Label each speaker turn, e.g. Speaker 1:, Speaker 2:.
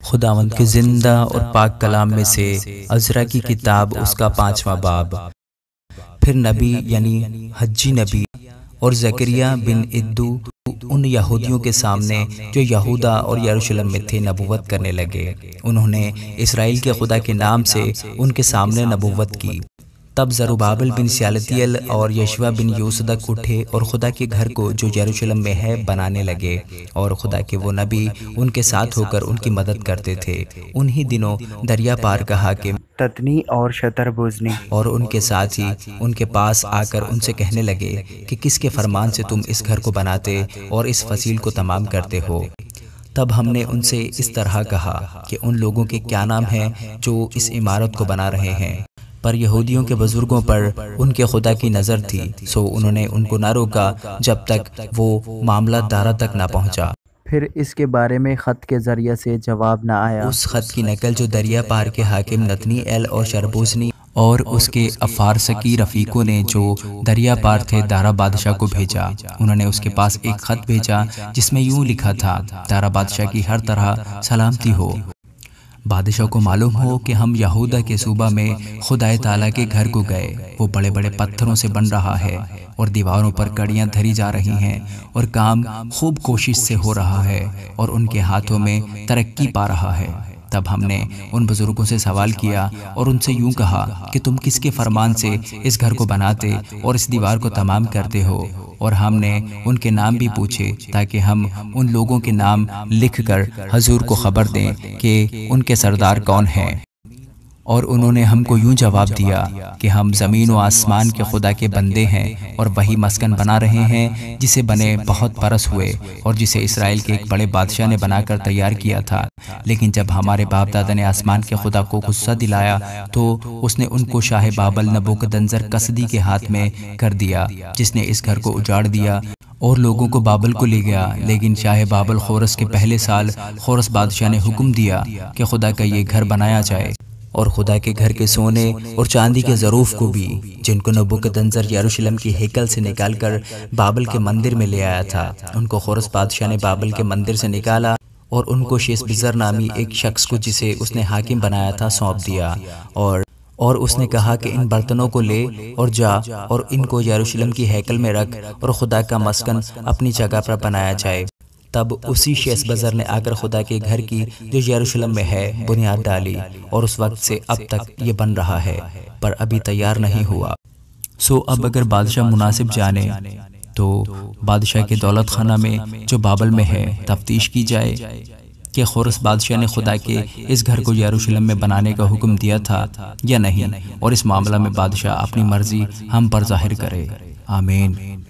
Speaker 1: खुदावंद के जिंदा और पाक कलाम में से अज़रा की किताब उसका 5वां बाब। फिर नबी यानी हज्जी नबी और ज़करिया बिन इद्दू उन यहूदियों के सामने जो यहूदा और यरूशलेम में थे नबुवत करने लगे। उन्होंने इसराइल के खुदा के नाम से उनके सामने नबुवत की। तब ज़रुब्बाबिल बिन शालतिएल और यशवा बिन योसदक उठे और खुदा के घर को जो यरूशलेम में है बनाने लगे, और खुदा के वो नबी उनके साथ होकर उनकी मदद करते थे। उन्हीं दिनों दरिया पार का हाकिम
Speaker 2: ततनी और शतरबुज़नी
Speaker 1: और उनके साथ ही उनके पास आकर उनसे कहने लगे कि किसके फरमान से तुम इस घर को बनाते और इस फसील को तमाम करते हो। तब हमने उनसे इस तरह कहा कि उन लोगों के क्या नाम हैं जो इस इमारत को बना रहे हैं। पर यहूदियों के बुजुर्गों पर उनके खुदा की नज़र थी, सो उन्होंने उनको ना रोका जब तक वो मामला दारा तक ना पहुंचा।
Speaker 2: फिर इसके बारे में ख़त के ज़रिए से जवाब न आया।
Speaker 1: उस ख़त की नकल जो दरिया पार के हाकिम नतनी एल और शरबूसनी और उसके अफारसकी रफ़ीकों ने जो दरिया पार थे दारा बादशाह को भेजा। उन्होंने उसके पास एक ख़त भेजा जिसमें यूँ लिखा था, दारा बादशाह की हर तरह सलामती हो। बादशाह को मालूम हो कि हम यहूदा के सूबा में खुदाए ताला के घर को गए। वो बड़े बड़े पत्थरों से बन रहा है और दीवारों पर कड़ियाँ धरी जा रही हैं और काम खूब कोशिश से हो रहा है और उनके हाथों में तरक्की पा रहा है। तब हमने उन बुजुर्गों से सवाल किया और उनसे यूं कहा कि तुम किसके फरमान से इस घर को बनाते और इस दीवार को तमाम करते हो। और हमने उनके नाम भी पूछे ताकि हम उन लोगों के नाम लिखकर हजूर को खबर दें कि उनके सरदार कौन हैं। और उन्होंने हमको यूं जवाब दिया कि हम ज़मीन व आसमान के खुदा के बंदे हैं और वही मस्कन बना रहे हैं जिसे बने बहुत बरस हुए और जिसे इसराइल के एक बड़े बादशाह ने बनाकर तैयार किया था। लेकिन जब हमारे बाप दादा ने आसमान के खुदा को गुस्सा दिलाया तो उसने उनको शाह बाबल नबूकदनेस्सर कसदी के हाथ में कर दिया, जिसने इस घर को उजाड़ दिया और लोगों को बाबल को ले गया। लेकिन शाह बाबल खोरस के पहले साल खोरस बादशाह ने हुक्म दिया कि खुदा का ये घर बनाया जाए और खुदा के घर के सोने और चांदी के ज़रूफ को भी, जिनको नबूकदनेस्सर यरूशलेम की हेकल से निकालकर बाबल के मंदिर में ले आया था, उनको खोरस बादशाह ने बाबल के मंदिर से निकाला और उनको शेशबिज़र नामी एक शख्स को, जिसे उसने हाकिम बनाया था, सौंप दिया। और उसने कहा कि इन बर्तनों को ले और जा और इनको यरूशलेम की हेकल में रख और खुदा का मस्कन अपनी जगह पर बनाया जाए। तब उसी शेशबज़र ने आकर खुदा के घर की जो यरूशलेम में है बुनियाद डाली और उस वक्त से अब तक ये बन रहा है, पर अभी तैयार नहीं हुआ। सो अब अगर बादशाह मुनासिब जाने तो बादशाह के दौलत खाना में जो बाबल में है तफ्तीश की जाए कि खोरस बादशाह ने खुदा के इस घर को यरूशलेम में बनाने का हुक्म दिया था या नहीं, और इस मामला में बादशाह अपनी मर्जी हम पर जाहिर करे। आमीन।